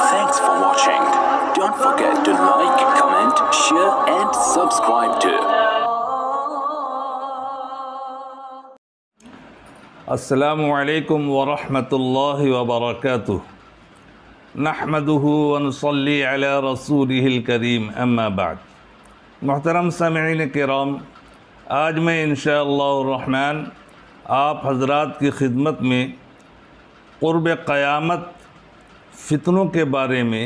Thanks for watching. Don't forget to like, comment, share and subscribe to. السلام علیکم ورحمۃ اللہ وبرکاتہ نحمدہ ونصلی علی رسولہ الکریم اما بعد. محترم سامعین کرام، آج میں انشاءاللہ الرحمن آپ حضرات کی خدمت میں قرب قیامت فتنوں کے بارے میں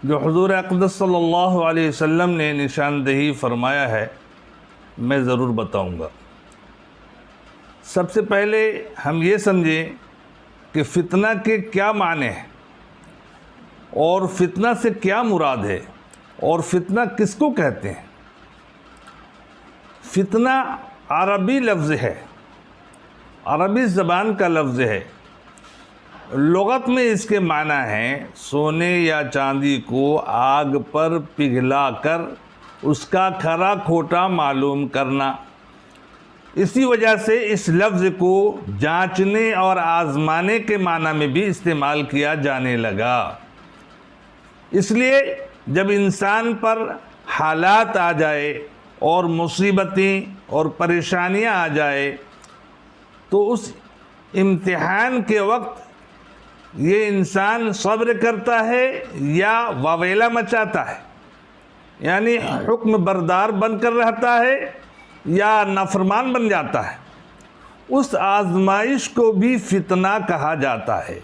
جو حضور اقدس صلی اللہ علیہ وسلم نے نشاندہی فرمایا ہے میں ضرور بتاؤں گا. سب سے پہلے ہم یہ سمجھیں کہ فتنہ کے کیا معنی ہیں اور فتنہ سے کیا مراد ہے اور فتنہ کس کو کہتے ہیں. فتنہ عربی لفظ ہے، عربی زبان کا لفظ ہے. لغت میں اس کے معنی ہیں سونے یا چاندی کو آگ پر پگھلا کر اس کا کھرا کھوٹا معلوم کرنا. اسی وجہ سے اس لفظ کو جانچنے اور آزمانے کے معنی میں بھی استعمال کیا جانے لگا. اس لیے جب انسان پر حالات آ جائے اور مصیبتیں اور پریشانیاں آ جائے تو اس امتحان کے وقت یہ انسان صبر کرتا ہے یا واویلا مچاتا ہے، یعنی حکم بردار بن کر رہتا ہے یا نافرمان بن جاتا ہے. اس آزمائش کو بھی فتنہ کہا جاتا ہے.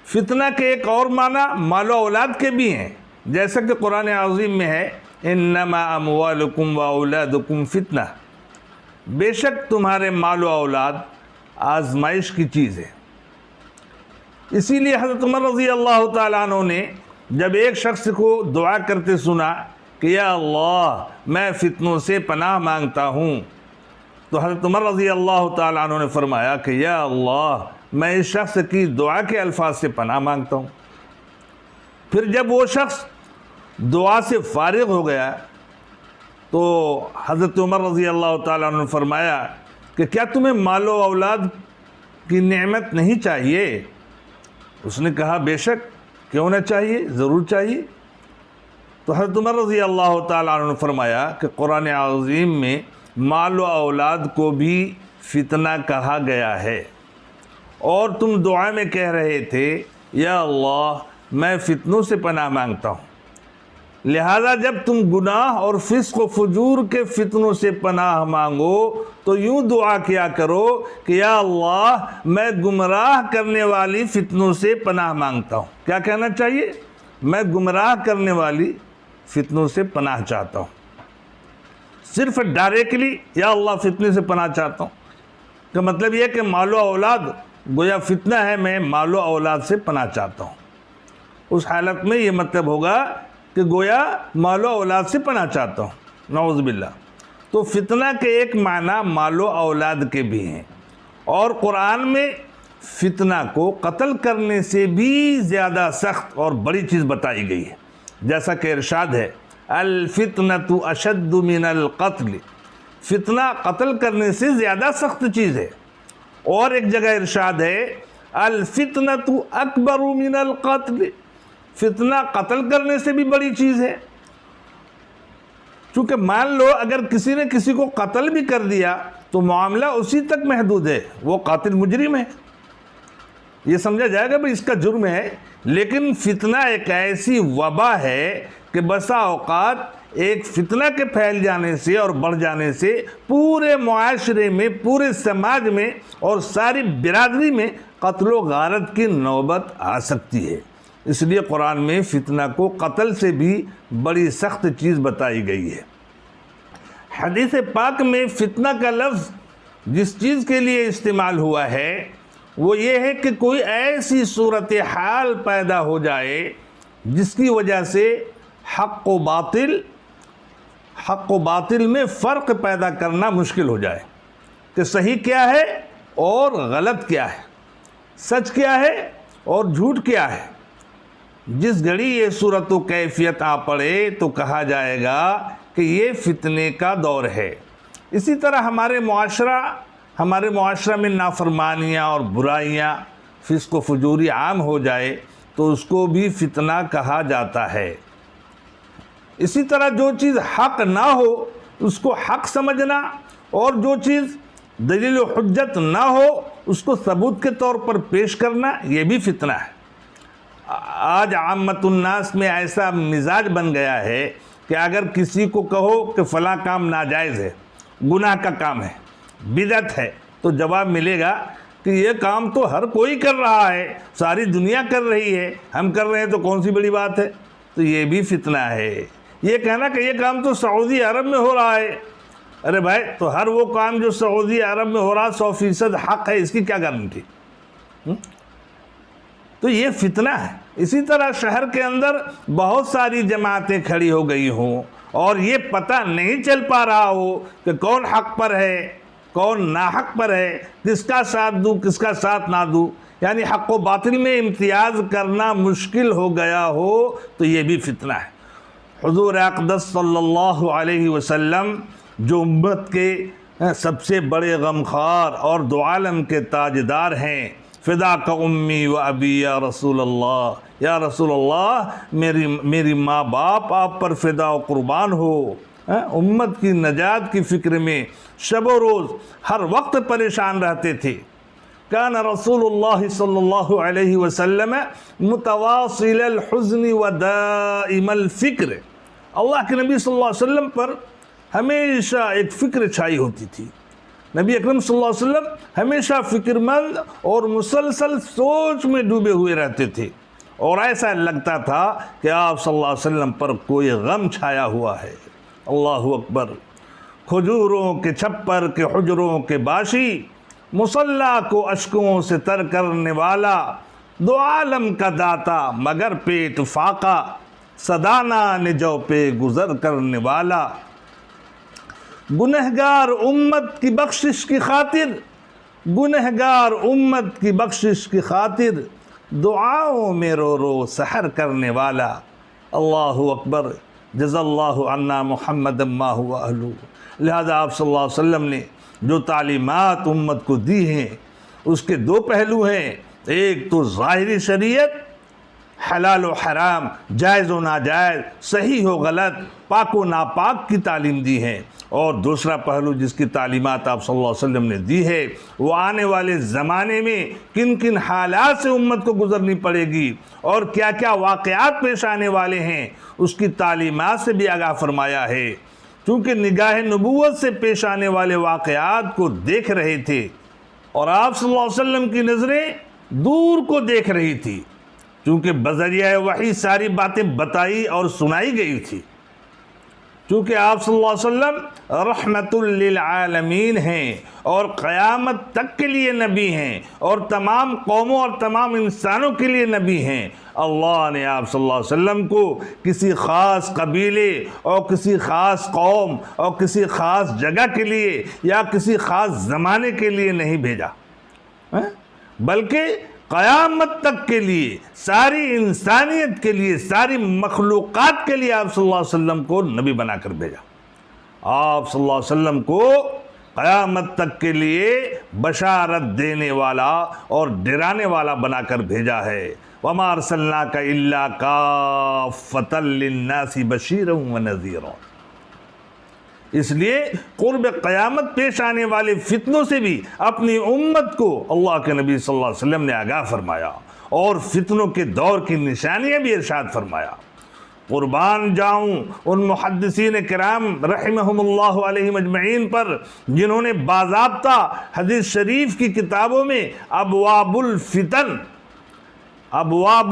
فتنہ کے ایک اور معنی مال و اولاد کے بھی ہیں، جیسا کہ قرآن عظیم میں ہے انما اموالکم و اولادکم فتنہ، بے شک تمہارے مال و اولاد آزمائش کی چیز ہے. اسی لیے حضرت عمر رضی اللہ تعالیٰ عنہ نے جب ایک شخص کو دعا کرتے سنا کہ یا اللہ میں فتنوں سے پناہ مانگتا ہوں، تو حضرت عمر رضی اللہ تعالیٰ عنہ نے فرمایا کہ یا اللہ میں اس شخص کی دعا کے الفاظ سے پناہ مانگتا ہوں. پھر جب وہ شخص دعا سے فارغ ہو گیا تو حضرت عمر رضی اللہ تعالیٰ عنہ نے فرمایا کہ کیا تمہیں مال و اولاد کی نعمت نہیں چاہیے؟ اس نے کہا بے شک، کیوں نہ چاہیے، ضرور چاہیے. تو حضرت عمر رضی اللہ تعالیٰ عنہ نے فرمایا کہ قرآن عظیم میں مال و اولاد کو بھی فتنہ کہا گیا ہے، اور تم دعا میں کہہ رہے تھے یا اللہ میں فتنوں سے پناہ مانگتا ہوں. لہذا جب تم گناہ اور فسق و فجور کے فتنوں سے پناہ مانگو تو یوں دعا کیا کرو کہ یا اللہ میں گمراہ کرنے والی فتنوں سے پناہ مانگتا ہوں. کیا کہنا چاہیے؟ میں گمراہ کرنے والی فتنوں سے پناہ چاہتا ہوں. صرف ڈائریکٹلی یا اللہ فتنے سے پناہ چاہتا ہوں کا مطلب یہ کہ مال و اولاد گویا فتنہ ہے، میں مال و اولاد سے پناہ چاہتا ہوں. اس حالت میں یہ مطلب ہوگا کہ گویا مال و اولاد سے پناہ چاہتا ہوں، نعوذ باللہ. تو فتنہ کے ایک معنی مال و اولاد کے بھی ہیں، اور قرآن میں فتنہ کو قتل کرنے سے بھی زیادہ سخت اور بڑی چیز بتائی گئی ہے. جیسا کہ ارشاد ہے الفتنۃ اشد من القتل، فتنہ قتل کرنے سے زیادہ سخت چیز ہے. اور ایک جگہ ارشاد ہے الفتنۃ اکبر من القتل، فتنہ قتل کرنے سے بھی بڑی چیز ہے. چونکہ مان لو اگر کسی نے کسی کو قتل بھی کر دیا تو معاملہ اسی تک محدود ہے، وہ قاتل مجرم ہے، یہ سمجھا جائے گا بھئی اس کا جرم ہے. لیکن فتنہ ایک ایسی وبا ہے کہ بسا اوقات ایک فتنہ کے پھیل جانے سے اور بڑھ جانے سے پورے معاشرے میں، پورے سماج میں اور ساری برادری میں قتل و غارت کی نوبت آ سکتی ہے. اس لیے قرآن میں فتنہ کو قتل سے بھی بڑی سخت چیز بتائی گئی ہے. حدیث پاک میں فتنہ کا لفظ جس چیز کے لیے استعمال ہوا ہے وہ یہ ہے کہ کوئی ایسی صورتحال پیدا ہو جائے جس کی وجہ سے حق و باطل میں فرق پیدا کرنا مشکل ہو جائے کہ صحیح کیا ہے اور غلط کیا ہے، سچ کیا ہے اور جھوٹ کیا ہے. جس گھڑی یہ صورت و کیفیت آ پڑے تو کہا جائے گا کہ یہ فتنے کا دور ہے. اسی طرح ہمارے معاشرہ میں نافرمانیاں اور برائیاں فسق و فجوری عام ہو جائے تو اس کو بھی فتنہ کہا جاتا ہے۔ اسی طرح جو چیز حق نہ ہو اس کو حق سمجھنا، اور جو چیز دلیل و حجت نہ ہو اس کو ثبوت کے طور پر پیش کرنا، یہ بھی فتنہ ہے۔ آج عامت الناس میں ایسا مزاج بن گیا ہے کہ اگر کسی کو کہو کہ فلاں کام ناجائز ہے، گناہ کا کام ہے، بدعت ہے، تو جواب ملے گا کہ یہ کام تو ہر کوئی کر رہا ہے، ساری دنیا کر رہی ہے، ہم کر رہے ہیں تو کون سی بڑی بات ہے۔ تو یہ بھی فتنہ ہے۔ یہ کہنا کہ یہ کام تو سعودی عرب میں ہو رہا ہے، ارے بھائی تو ہر وہ کام جو سعودی عرب میں ہو رہا 100% حق ہے، اس کی کیا گارنٹی؟ تو یہ فتنہ ہے۔ اسی طرح شہر کے اندر بہت ساری جماعتیں کھڑی ہو گئی ہوں اور یہ پتہ نہیں چل پا رہا ہو کہ کون حق پر ہے کون ناحق پر ہے، کس کا ساتھ دوں کس کا ساتھ نہ دوں، یعنی حق و باطل میں امتیاز کرنا مشکل ہو گیا ہو، تو یہ بھی فتنہ ہے۔ حضور اقدس صلی اللہ علیہ وسلم جو امت کے سب سے بڑے غمخوار اور دو عالم کے تاجدار ہیں، فداک امی و ابی یا رسول اللہ، یا رسول اللہ میری ماں باپ آپ پر فدا و قربان ہو۔ امت کی نجات کی فکر میں شب و روز ہر وقت پریشان رہتے تھے۔ کان رسول اللہ صلی اللہ علیہ وسلم متواصل الحزن و دائم الفکر، اللہ کے نبی صلی اللہ علیہ وسلم پر ہمیشہ ایک فکر چھائی ہوتی تھی۔ نبی اکرم صلی اللہ علیہ وسلم ہمیشہ فکر مند اور مسلسل سوچ میں ڈوبے ہوئے رہتے تھے، اور ایسا لگتا تھا کہ آپ صلی اللہ علیہ وسلم پر کوئی غم چھایا ہوا ہے۔ اللہ اکبر۔ کھجوروں کے چھپر کے حجروں کے باشی، مصلی کو اشکوں سے تر کرنے والا، دو عالم کا داتا مگر پیٹ فاقہ، صدانہ نجو پہ گزر کرنے والا، گنہگار امت کی بخشش کی خاطر، گنہگار امت کی بخشش کی خاطر، دعاؤں میں رو رو سحر کرنے والا۔ اللہ اکبر۔ جزا اللہ عنا محمد ما هو اہلہ۔ لہذا آپ صلی اللہ علیہ وسلم نے جو تعلیمات امت کو دی ہیں اس کے دو پہلو ہیں، ایک تو ظاہری شریعت، حلال و حرام، جائز و ناجائز، صحیح و غلط، پاک و ناپاک کی تعلیم دی ہے، اور دوسرا پہلو جس کی تعلیمات آپ صلی اللہ علیہ وسلم نے دی ہے وہ آنے والے زمانے میں کن کن حالات سے امت کو گزرنی پڑے گی اور کیا کیا واقعات پیش آنے والے ہیں، اس کی تعلیمات سے بھی آگاہ فرمایا ہے۔ چونکہ نگاہ نبوت سے پیش آنے والے واقعات کو دیکھ رہے تھے اور آپ صلی اللہ علیہ وسلم کی نظریں دور کو دیکھ رہی تھی، چونکہ بذریعہ وحی ساری باتیں بتائی اور سنائی گئی تھی۔ چونکہ آپ صلی اللہ علیہ وسلم رحمت للعالمین ہیں اور قیامت تک کے لیے نبی ہیں اور تمام قوموں اور تمام انسانوں کے لیے نبی ہیں، اللہ نے آپ صلی اللہ علیہ وسلم کو کسی خاص قبیلے اور کسی خاص قوم اور کسی خاص جگہ کے لیے یا کسی خاص زمانے کے لیے نہیں بھیجا، بلکہ قیامت تک کے لیے، ساری انسانیت کے لیے، ساری مخلوقات کے لیے آپ صلی اللہ علیہ وسلم کو نبی بنا کر بھیجا۔ آپ صلی اللہ علیہ وسلم کو قیامت تک کے لیے بشارت دینے والا اور ڈرانے والا بنا کر بھیجا ہے۔ وَمَا أَرْسَلْنَاكَ إِلَّا كَافَّةً لِلنَّاسِ بَشِيرًا وَنَذِيرًا۔ اس لیے قرب قیامت پیش آنے والے فتنوں سے بھی اپنی امت کو اللہ کے نبی صلی اللہ علیہ وسلم نے آگاہ فرمایا اور فتنوں کے دور کی نشانیاں بھی ارشاد فرمایا۔ قربان جاؤں ان محدثین کرام رحمہم اللہ علیہم اجمعین پر جنہوں نے باضابطہ حدیث شریف کی کتابوں میں ابواب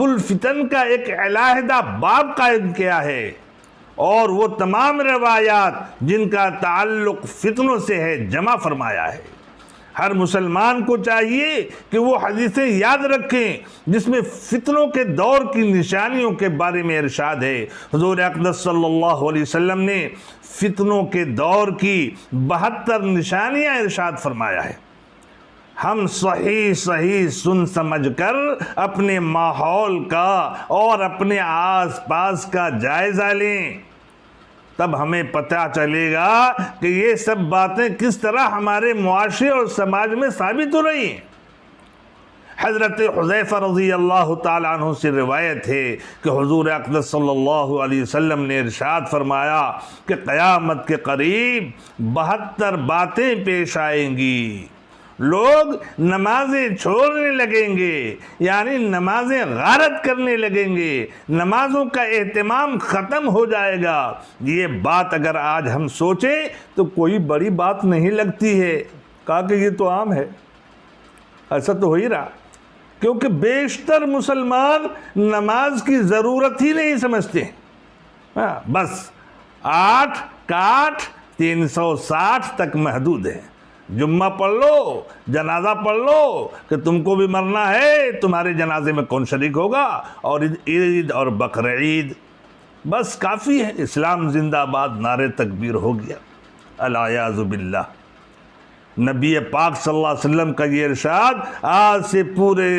الفتن کا ایک علیحدہ باب قائم کیا ہے، اور وہ تمام روایات جن کا تعلق فتنوں سے ہے جمع فرمایا ہے۔ ہر مسلمان کو چاہیے کہ وہ حدیثیں یاد رکھیں جس میں فتنوں کے دور کی نشانیوں کے بارے میں ارشاد ہے۔ حضور اقدس صلی اللہ علیہ وسلم نے فتنوں کے دور کی 72 نشانیاں ارشاد فرمایا ہے۔ ہم صحیح سن سمجھ کر اپنے ماحول کا اور اپنے آس پاس کا جائزہ لیں، تب ہمیں پتہ چلے گا کہ یہ سب باتیں کس طرح ہمارے معاشرے اور سماج میں ثابت ہو رہی ہیں۔ حضرت حذیفہ رضی اللہ تعالیٰ عنہ سے روایت ہے کہ حضور اقدس صلی اللہ علیہ وسلم نے ارشاد فرمایا کہ قیامت کے قریب 72 باتیں پیش آئیں گی. لوگ نمازیں چھوڑنے لگیں گے، یعنی نمازیں غارت کرنے لگیں گے، نمازوں کا اہتمام ختم ہو جائے گا. یہ بات اگر آج ہم سوچیں تو کوئی بڑی بات نہیں لگتی ہے. کہا کہ یہ تو عام ہے. ایسا تو ہو ہی رہا، کیونکہ بیشتر مسلمان نماز کی ضرورت ہی نہیں سمجھتے. بس 8 کا 8 360 تک محدود ہے. جمعہ پڑھ لو، جنازہ پڑھ لو کہ تم کو بھی مرنا ہے، تمہارے جنازے میں کون شریک ہوگا، اور عید اور بقر عید، بس کافی ہے. اسلام زندہ باد نعرے تکبیر ہو گیا. العیاذ باللہ. نبی پاک صلی اللہ علیہ وسلم کا یہ ارشاد آج سے پورے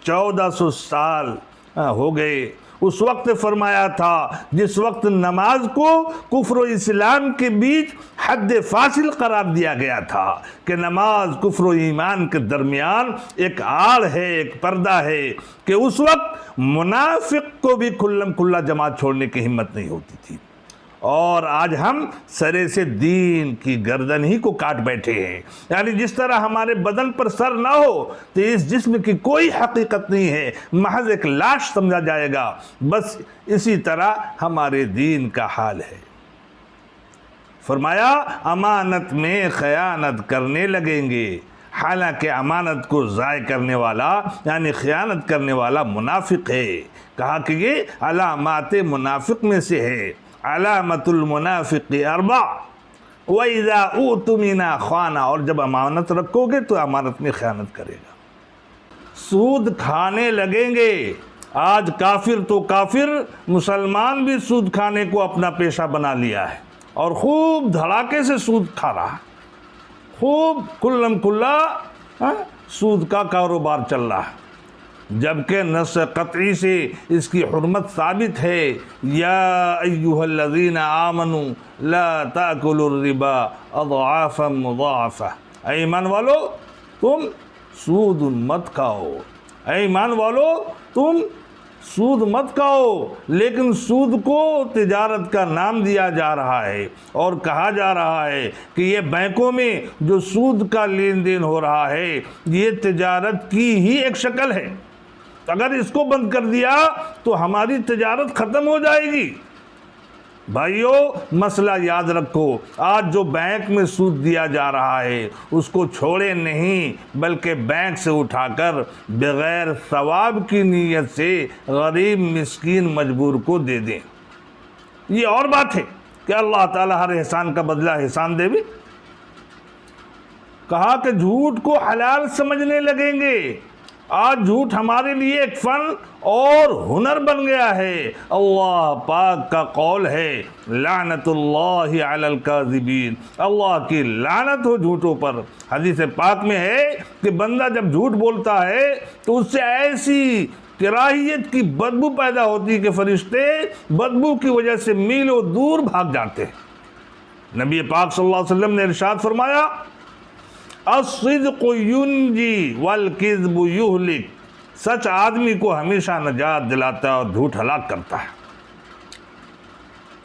1400 سال ہو گئے. اس وقت فرمایا تھا جس وقت نماز کو کفر و اسلام کے بیچ حد فاصل قرار دیا گیا تھا کہ نماز کفر و ایمان کے درمیان ایک آڑ ہے، ایک پردہ ہے، کہ اس وقت منافق کو بھی کھلم کھلا جماعت چھوڑنے کی ہمت نہیں ہوتی تھی. اور آج ہم سرے سے دین کی گردن ہی کو کاٹ بیٹھے ہیں. یعنی جس طرح ہمارے بدن پر سر نہ ہو تو اس جسم کی کوئی حقیقت نہیں ہے، محض ایک لاش سمجھا جائے گا. بس اسی طرح ہمارے دین کا حال ہے. فرمایا امانت میں خیانت کرنے لگیں گے، حالانکہ امانت کو ضائع کرنے والا یعنی خیانت کرنے والا منافق ہے. کہا کہ یہ علامات منافق میں سے ہے. علامت المنافق 4 وَإِذَا أُؤْتُمِنَا خَانَ، اور جب امانت رکھو گے تو امانت میں خیانت کرے گا. سود کھانے لگیں گے. آج کافر تو کافر، مسلمان بھی سود کھانے کو اپنا پیشہ بنا لیا ہے اور خوب دھڑاکے سے سود کھا رہا ہے. خوب کلم کلا سود کا کاروبار چل رہا ہے، جبکہ نص قطعی سے اس کی حرمت ثابت ہے. یا ایھا الذین آمنوا لا تاکلوا الربا اضعافا مضاعفہ، اے ایمان والو تم سود مت کھاؤ. اے ایمان والو تم سود مت کھاؤ. لیکن سود کو تجارت کا نام دیا جا رہا ہے اور کہا جا رہا ہے کہ یہ بینکوں میں جو سود کا لین دین ہو رہا ہے یہ تجارت کی ہی ایک شکل ہے. اگر اس کو بند کر دیا تو ہماری تجارت ختم ہو جائے گی. بھائیو مسئلہ یاد رکھو، آج جو بینک میں سود دیا جا رہا ہے اس کو چھوڑے نہیں، بلکہ بینک سے اٹھا کر بغیر ثواب کی نیت سے غریب مسکین مجبور کو دے دیں. یہ اور بات ہے کہ اللہ تعالیٰ ہر احسان کا بدلہ احسان دے بھی. کہا کہ جھوٹ کو حلال سمجھنے لگیں گے. آج جھوٹ ہمارے لیے ایک فن اور ہنر بن گیا ہے. اللہ پاک کا قول ہے لعنت اللہ علی الکاذبین، اللہ کی لعنت ہو جھوٹوں پر. حدیث پاک میں ہے کہ بندہ جب جھوٹ بولتا ہے تو اس سے ایسی کراہیت کی بدبو پیدا ہوتی کہ فرشتے بدبو کی وجہ سے میلوں دور بھاگ جاتے ہیں. نبی پاک صلی اللہ علیہ وسلم نے ارشاد فرمایا الصدق ینجی والکذب یہلک، سچ آدمی کو ہمیشہ نجات دلاتا ہے اور جھوٹ ہلاک کرتا ہے.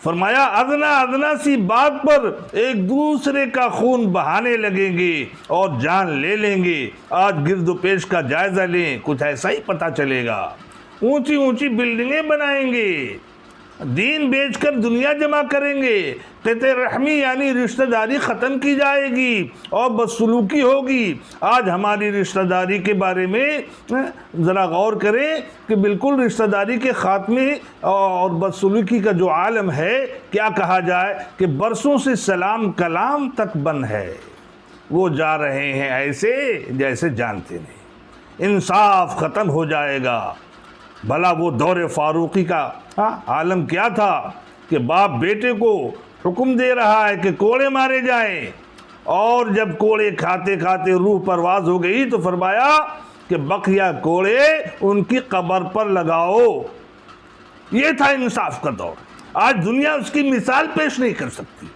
فرمایا ادنا سی بات پر ایک دوسرے کا خون بہانے لگیں گے اور جان لے لیں گے. آج گرد و پیش کا جائزہ لیں، کچھ ایسا ہی پتہ چلے گا. اونچی بلڈنگیں بنائیں گے، دین بیچ کر دنیا جمع کریں گے، قطع رحمی یعنی رشتہ داری ختم کی جائے گی اور بدسلوکی ہوگی. آج ہماری رشتہ داری کے بارے میں ذرا غور کریں کہ بالکل رشتہ داری کے خاتمے اور بدسلوکی کا جو عالم ہے، کیا کہا جائے کہ برسوں سے سلام کلام تک بند ہے. وہ جا رہے ہیں ایسے جیسے جانتے نہیں. انصاف ختم ہو جائے گا. بھلا وہ دور فاروقی کا عالم کیا تھا کہ باپ بیٹے کو حکم دے رہا ہے کہ کوڑے مارے جائیں، اور جب کوڑے کھاتے کھاتے روح پرواز ہو گئی تو فرمایا کہ بقیہ کوڑے ان کی قبر پر لگاؤ. یہ تھا انصاف کا دور. آج دنیا اس کی مثال پیش نہیں کر سکتی.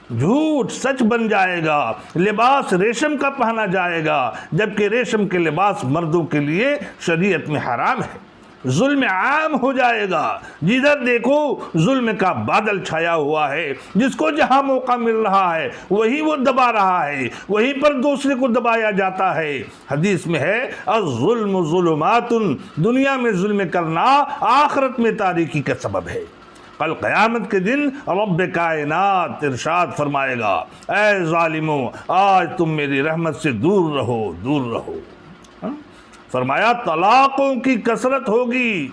جھوٹ سچ بن جائے گا، لباس ریشم کا پہنا جائے گا، جبکہ ریشم کے لباس مردوں کے لیے شریعت میں حرام ہے۔ ظلم عام ہو جائے گا، جدھر دیکھو ظلم کا بادل چھایا ہوا ہے، جس کو جہاں موقع مل رہا ہے وہی وہ دبا رہا ہے، وہیں پر دوسرے کو دبایا جاتا ہے۔ حدیث میں ہے الظلم ظلمات، دنیا میں ظلم کرنا آخرت میں تاریکی کا سبب ہے۔ کل قیامت کے دن رب کائنات ارشاد فرمائے گا اے ظالموں آج تم میری رحمت سے دور رہو، دور رہو۔ فرمایا طلاقوں کی کثرت ہوگی۔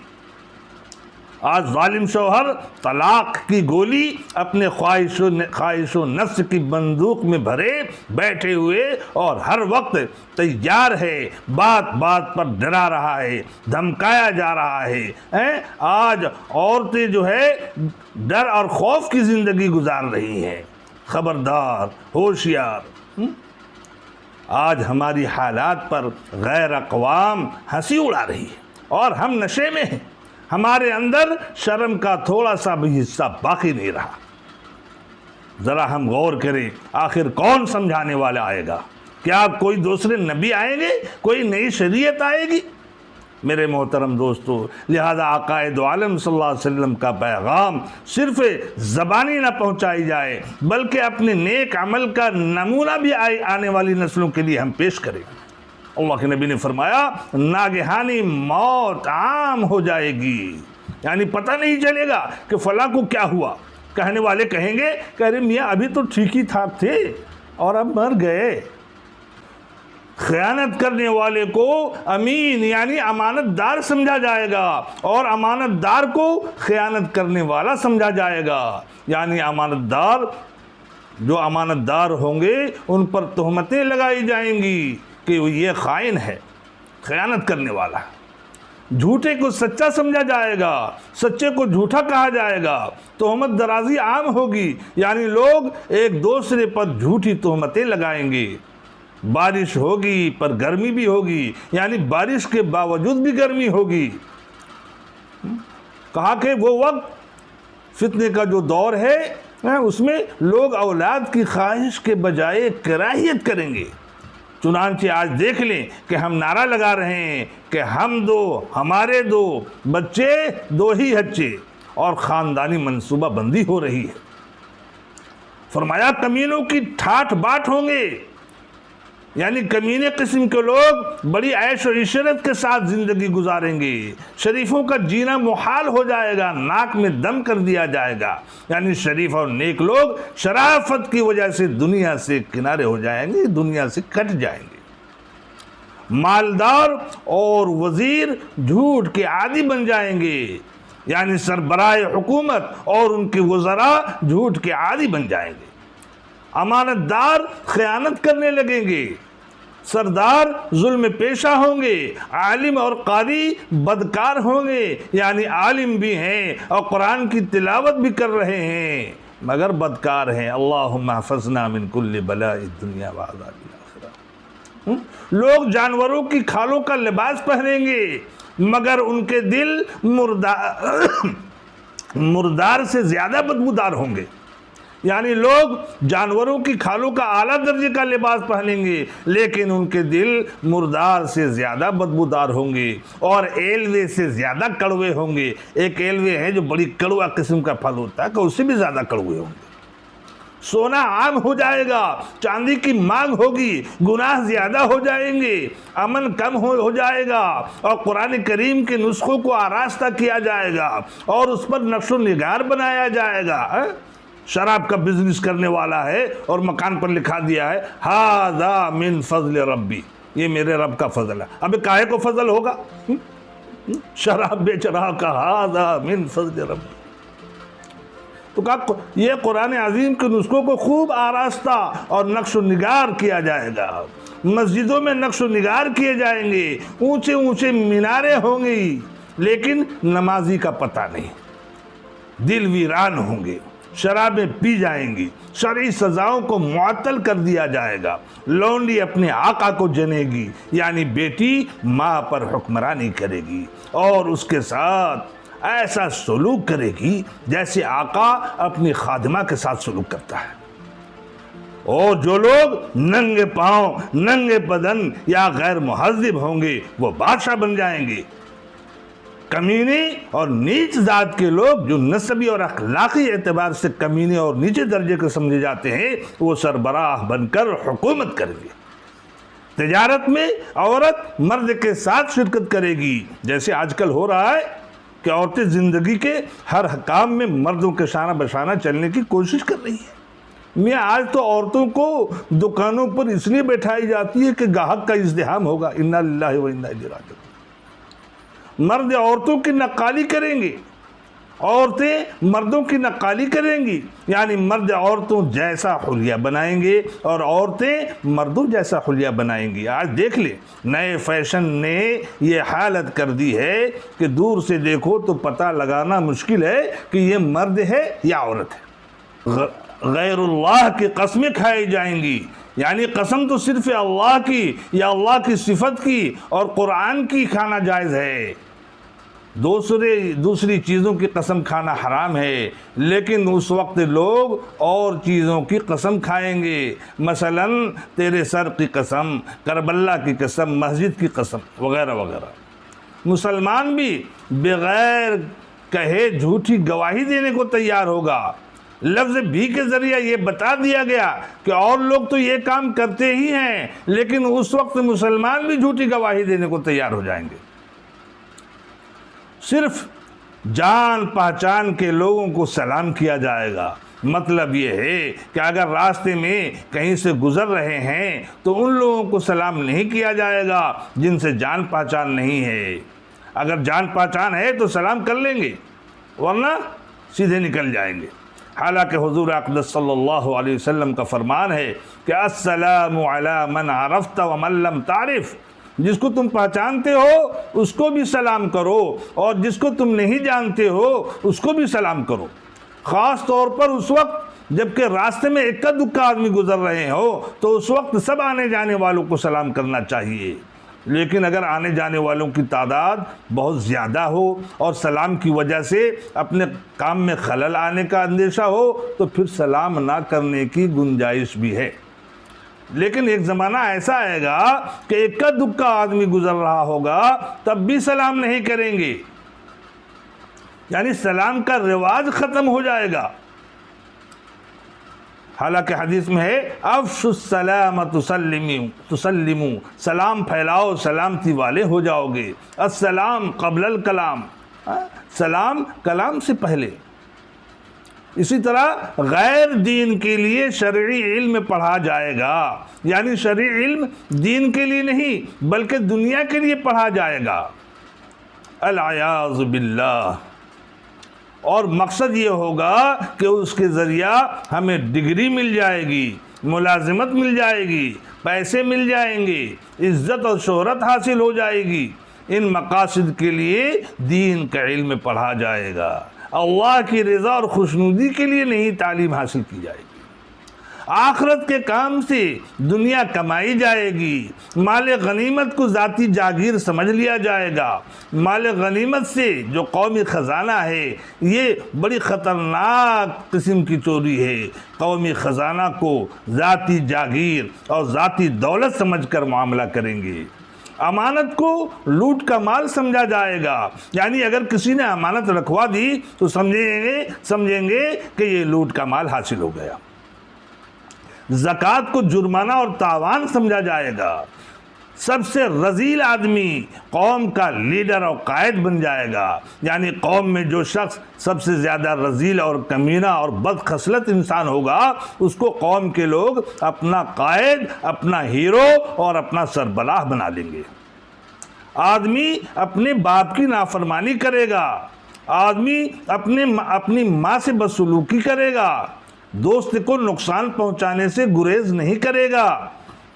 آج ظالم شوہر طلاق کی گولی اپنے خواہش و نفس کی بندوق میں بھرے بیٹھے ہوئے اور ہر وقت تیار ہے، بات بات پر ڈرا رہا ہے، دھمکایا جا رہا ہے۔ آج عورتیں جو ہے ڈر اور خوف کی زندگی گزار رہی ہیں۔ خبردار، ہوشیار۔ آج ہماری حالات پر غیر اقوام ہنسی اڑا رہی ہے اور ہم نشے میں ہیں، ہمارے اندر شرم کا تھوڑا سا بھی حصہ باقی نہیں رہا۔ ذرا ہم غور کریں، آخر کون سمجھانے والا آئے گا؟ کیا کوئی دوسرے نبی آئیں گے؟ کوئی نئی شریعت آئے گی؟ میرے محترم دوستو، لہذا آقا دو عالم صلی اللہ علیہ وسلم کا پیغام صرف زبانی نہ پہنچائی جائے بلکہ اپنے نیک عمل کا نمونہ بھی آنے والی نسلوں کے لیے ہم پیش کریں۔ اللہ کے نبی نے فرمایا ناگہانی موت عام ہو جائے گی، یعنی پتہ نہیں چلے گا کہ فلاں کو کیا ہوا۔ کہنے والے کہیں گے کہ ارے میاں ابھی تو ٹھیک ہی ٹھاک تھے اور اب مر گئے۔ خیانت کرنے والے کو امین یعنی امانت دار سمجھا جائے گا اور امانت دار کو خیانت کرنے والا سمجھا جائے گا، یعنی امانت دار جو امانت دار ہوں گے ان پر تہمتیں لگائی جائیں گی کہ یہ خائن ہے، خیانت کرنے والا ہے۔ جھوٹے کو سچا سمجھا جائے گا، سچے کو جھوٹا کہا جائے گا، تہمت درازی عام ہوگی، یعنی لوگ ایک دوسرے پر جھوٹی تہمتیں لگائیں گے۔ بارش ہوگی پر گرمی بھی ہوگی، یعنی بارش کے باوجود بھی گرمی ہوگی۔ کہا کہ وہ وقت فتنے کا جو دور ہے اس میں لوگ اولاد کی خواہش کے بجائے کراہیت کریں گے۔ چنانچہ آج دیکھ لیں کہ ہم نعرہ لگا رہے ہیں کہ ہم دو، ہمارے دو، بچے دو ہی ہچے، اور خاندانی منصوبہ بندی ہو رہی ہے۔ فرمایا کمینوں کی ٹھاٹھ باٹ ہوں گے، یعنی کمینے قسم کے لوگ بڑی عیش و عشرت کے ساتھ زندگی گزاریں گے، شریفوں کا جینا محال ہو جائے گا، ناک میں دم کر دیا جائے گا، یعنی شریف اور نیک لوگ شرافت کی وجہ سے دنیا سے کنارے ہو جائیں گے، دنیا سے کٹ جائیں گے۔ مالدار اور وزیر جھوٹ کے عادی بن جائیں گے، یعنی سربراہ حکومت اور ان کے وزراء جھوٹ کے عادی بن جائیں گے۔ امانت دار خیانت کرنے لگیں گے، سردار ظلم پیشہ ہوں گے، عالم اور قاری بدکار ہوں گے، یعنی عالم بھی ہیں اور قرآن کی تلاوت بھی کر رہے ہیں مگر بدکار ہیں۔ اللہم احفظنا من کل بلاء الدنیا وعذاب الاخرہ۔ لوگ جانوروں کی کھالوں کا لباس پہنیں گے مگر ان کے دل مردار سے زیادہ بدبودار ہوں گے، یعنی لوگ جانوروں کی کھالوں کا اعلیٰ درجے کا لباس پہنیں گے لیکن ان کے دل مردار سے زیادہ بدبودار ہوں گے اور ایلوے سے زیادہ کڑوے ہوں گے۔ ایک ایلوے ہے جو بڑی کڑوا قسم کا پھل ہوتا ہے کہ اس سے بھی زیادہ کڑوے ہوں گے۔ سونا عام ہو جائے گا، چاندی کی مانگ ہوگی، گناہ زیادہ ہو جائیں گے، امن کم ہو جائے گا اور قرآن کریم کے نسخوں کو آراستہ کیا جائے گا اور اس پر نقش و نگار بنایا جائے گا۔ شراب کا بزنس کرنے والا ہے اور مکان پر لکھا دیا ہے ھذا من فضل ربی، یہ میرے رب کا فضل ہے۔ ابے کاہے کو فضل ہوگا؟ شراب بیچ رہا کا ھذا من فضل ربی۔ تو کہا یہ قرآن عظیم کے نسخوں کو خوب آراستہ اور نقش و نگار کیا جائے گا، مسجدوں میں نقش و نگار کیے جائیں گے، اونچے اونچے میناریں ہوں گی لیکن نمازی کا پتہ نہیں، دل ویران ہوں گے، شرابیں پی جائیں گی، شرعی سزاؤں کو معطل کر دیا جائے گا، لونڈی اپنے آقا کو جنے گی، یعنی بیٹی ماں پر حکمرانی کرے گی اور اس کے ساتھ ایسا سلوک کرے گی جیسے آقا اپنی خادمہ کے ساتھ سلوک کرتا ہے۔ اور جو لوگ ننگے پاؤں ننگے بدن یا غیر مہذب ہوں گے وہ بادشاہ بن جائیں گے۔ کمینے اور نیچ ذات کے لوگ جو نسبی اور اخلاقی اعتبار سے کمینے اور نیچے درجے کے سمجھے جاتے ہیں وہ سربراہ بن کر حکومت کریں گے۔ تجارت میں عورت مرد کے ساتھ شرکت کرے گی، جیسے آج کل ہو رہا ہے کہ عورتیں زندگی کے ہر کام میں مردوں کے شانہ بشانہ چلنے کی کوشش کر رہی ہیں۔ میں آج تو عورتوں کو دکانوں پر اس لیے بیٹھائی جاتی ہے کہ گاہک کا ازدحام ہوگا، انا للہ و انا الیہ راجعون۔ مرد عورتوں کی نقالی کریں گے، عورتیں مردوں کی نقالی کریں گی، یعنی مرد عورتوں جیسا حلیہ بنائیں گے اور عورتیں مردوں جیسا حلیہ بنائیں گی۔ آج دیکھ لیں نئے فیشن نے یہ حالت کر دی ہے کہ دور سے دیکھو تو پتہ لگانا مشکل ہے کہ یہ مرد ہے یا عورت ہے۔ غیر اللہ کی قسمیں کھائی جائیں گی، یعنی قسم تو صرف اللہ کی یا اللہ کی صفت کی اور قرآن کی کھانا جائز ہے، دوسری چیزوں کی قسم کھانا حرام ہے، لیکن اس وقت لوگ اور چیزوں کی قسم کھائیں گے، مثلا تیرے سر کی قسم، کربلا کی قسم، مسجد کی قسم وغیرہ وغیرہ۔ مسلمان بھی بغیر کہے جھوٹی گواہی دینے کو تیار ہوگا۔ لفظ بھی کے ذریعہ یہ بتا دیا گیا کہ اور لوگ تو یہ کام کرتے ہی ہیں، لیکن اس وقت مسلمان بھی جھوٹی گواہی دینے کو تیار ہو جائیں گے۔ صرف جان پہچان کے لوگوں کو سلام کیا جائے گا۔ مطلب یہ ہے کہ اگر راستے میں کہیں سے گزر رہے ہیں تو ان لوگوں کو سلام نہیں کیا جائے گا جن سے جان پہچان نہیں ہے۔ اگر جان پہچان ہے تو سلام کر لیں گے، ورنہ سیدھے نکل جائیں گے۔ حالانکہ حضور اقدس صلی اللہ علیہ وسلم کا فرمان ہے کہ السلام علی من عرفت ومن لم تعرف، جس کو تم پہچانتے ہو اس کو بھی سلام کرو اور جس کو تم نہیں جانتے ہو اس کو بھی سلام کرو۔ خاص طور پر اس وقت جبکہ راستے میں اکا دکا آدمی گزر رہے ہو تو اس وقت سب آنے جانے والوں کو سلام کرنا چاہیے، لیکن اگر آنے جانے والوں کی تعداد بہت زیادہ ہو اور سلام کی وجہ سے اپنے کام میں خلل آنے کا اندیشہ ہو تو پھر سلام نہ کرنے کی گنجائش بھی ہے۔ لیکن ایک زمانہ ایسا آئے گا کہ اکا دکا آدمی گزر رہا ہوگا تب بھی سلام نہیں کریں گے، یعنی سلام کا رواج ختم ہو جائے گا۔ حالانکہ حدیث میں ہے افشوا السلام تسلموا، سلام پھیلاؤ سلامتی والے ہو جاؤ گے۔ السلام قبل الکلام، سلام کلام سے پہلے۔ اسی طرح غیر دین کے لیے شرعی علم پڑھا جائے گا، یعنی شرعی علم دین کے لیے نہیں بلکہ دنیا کے لیے پڑھا جائے گا، العیاذ باللہ۔ اور مقصد یہ ہوگا کہ اس کے ذریعہ ہمیں ڈگری مل جائے گی، ملازمت مل جائے گی، پیسے مل جائیں گے، عزت اور شہرت حاصل ہو جائے گی۔ ان مقاصد کے لیے دین کا علم پڑھا جائے گا، اللہ کی رضا اور خوشنودی کے لیے نہیں تعلیم حاصل کی جائے گی۔ آخرت کے کام سے دنیا کمائی جائے گی، مال غنیمت کو ذاتی جاگیر سمجھ لیا جائے گا۔ مال غنیمت سے جو قومی خزانہ ہے یہ بڑی خطرناک قسم کی چوری ہے۔ قومی خزانہ کو ذاتی جاگیر اور ذاتی دولت سمجھ کر معاملہ کریں گے۔ امانت کو لوٹ کا مال سمجھا جائے گا، یعنی اگر کسی نے امانت رکھوا دی تو سمجھیں گے کہ یہ لوٹ کا مال حاصل ہو گیا۔ زکوٰۃ کو جرمانہ اور تاوان سمجھا جائے گا۔ سب سے رذیل آدمی قوم کا لیڈر اور قائد بن جائے گا، یعنی قوم میں جو شخص سب سے زیادہ رذیل اور کمینہ اور بد خصلت انسان ہوگا اس کو قوم کے لوگ اپنا قائد، اپنا ہیرو اور اپنا سربراہ بنا لیں گے۔ آدمی اپنے باپ کی نافرمانی کرے گا، آدمی اپنی ماں سے بدسلوکی کرے گا، دوست کو نقصان پہنچانے سے گریز نہیں کرے گا،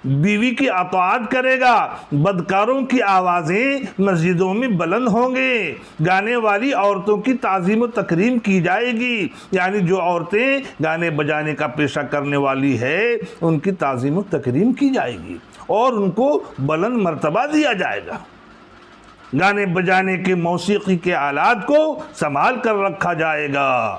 بیوی کی اطاعت کرے گا، بدکاروں کی آوازیں مسجدوں میں بلند ہوں گے، گانے والی عورتوں کی تعظیم و تکریم کی جائے گی، یعنی جو عورتیں گانے بجانے کا پیشہ کرنے والی ہے ان کی تعظیم و تکریم کی جائے گی اور ان کو بلند مرتبہ دیا جائے گا۔ گانے بجانے کے موسیقی کے آلات کو سنبھال کر رکھا جائے گا۔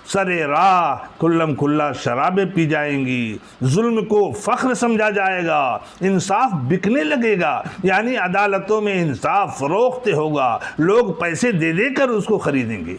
سر راہ کھلم کھلا شرابیں پی جائیں گی، ظلم کو فخر سمجھا جائے گا، انصاف بکنے لگے گا، یعنی عدالتوں میں انصاف فروخت ہوگا، لوگ پیسے دے دے کر اس کو خریدیں گے۔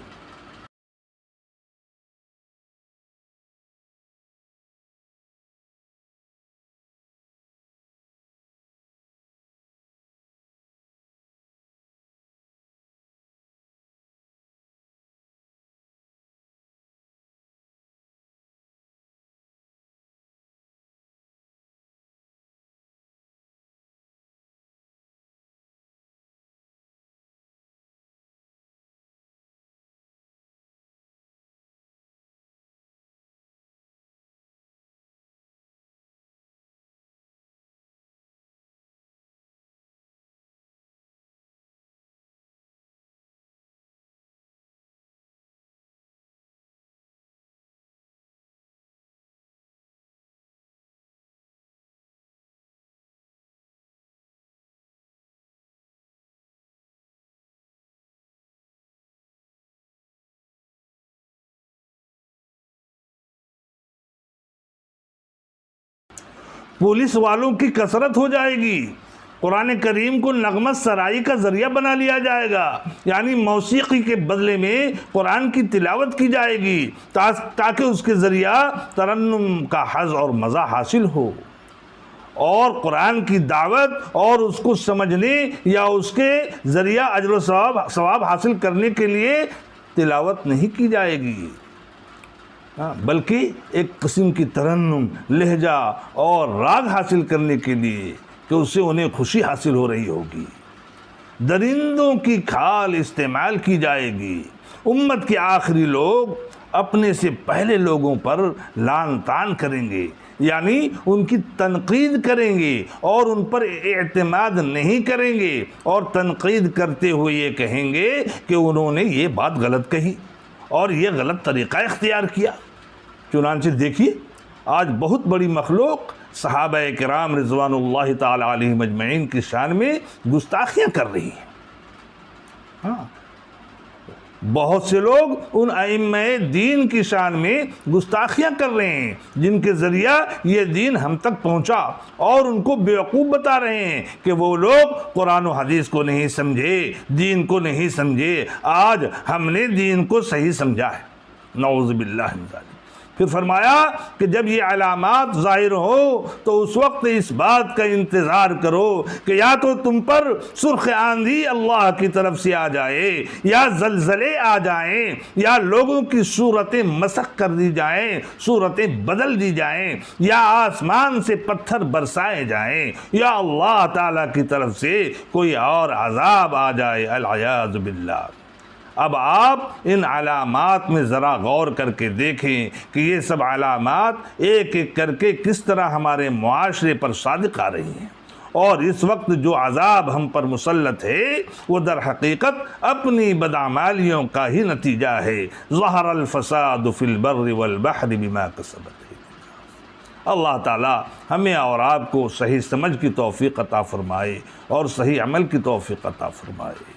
پولیس والوں کی کثرت ہو جائے گی، قرآن کریم کو نغمت سرائی کا ذریعہ بنا لیا جائے گا، یعنی موسیقی کے بدلے میں قرآن کی تلاوت کی جائے گی تاکہ اس کے ذریعہ ترنم کا حظ اور مزہ حاصل ہو، اور قرآن کی دعوت اور اس کو سمجھنے یا اس کے ذریعہ اجر و ثواب حاصل کرنے کے لیے تلاوت نہیں کی جائے گی، بلکہ ایک قسم کی ترنم، لہجہ اور راگ حاصل کرنے کے لیے کہ اس سے انہیں خوشی حاصل ہو رہی ہوگی۔ درندوں کی کھال استعمال کی جائے گی، امت کے آخری لوگ اپنے سے پہلے لوگوں پر لعن طعن کریں گے، یعنی ان کی تنقید کریں گے اور ان پر اعتماد نہیں کریں گے، اور تنقید کرتے ہوئے یہ کہیں گے کہ انہوں نے یہ بات غلط کہی اور یہ غلط طریقہ اختیار کیا۔ چنانچہ دیکھیے آج بہت بڑی مخلوق صحابہ کرام رضوان اللہ تعالی علیہم اجمعین کی شان میں گستاخیاں کر رہی ہیں۔ بہت سے لوگ ان ائمہ دین کی شان میں گستاخیاں کر رہے ہیں جن کے ذریعہ یہ دین ہم تک پہنچا، اور ان کو بیوقوف بتا رہے ہیں کہ وہ لوگ قرآن و حدیث کو نہیں سمجھے، دین کو نہیں سمجھے، آج ہم نے دین کو صحیح سمجھا ہے۔ نعوذ باللہ من ذالک۔ پھر فرمایا کہ جب یہ علامات ظاہر ہو تو اس وقت اس بات کا انتظار کرو کہ یا تو تم پر سرخ آندھی اللہ کی طرف سے آ جائے، یا زلزلے آ جائیں، یا لوگوں کی صورتیں مسخ کر دی جائیں، صورتیں بدل دی جائیں، یا آسمان سے پتھر برسائے جائیں، یا اللہ تعالیٰ کی طرف سے کوئی اور عذاب آ جائے، العیاذ باللہ۔ اب آپ ان علامات میں ذرا غور کر کے دیکھیں کہ یہ سب علامات ایک ایک کر کے کس طرح ہمارے معاشرے پر صادق آ رہی ہیں، اور اس وقت جو عذاب ہم پر مسلط ہے وہ در حقیقت اپنی بدعمالیوں کا ہی نتیجہ ہے۔ ظہر الفساد فی البر والبحر بما کسبت۔ اللہ تعالی ہمیں اور آپ کو صحیح سمجھ کی توفیق عطا فرمائے اور صحیح عمل کی توفیق عطا فرمائے۔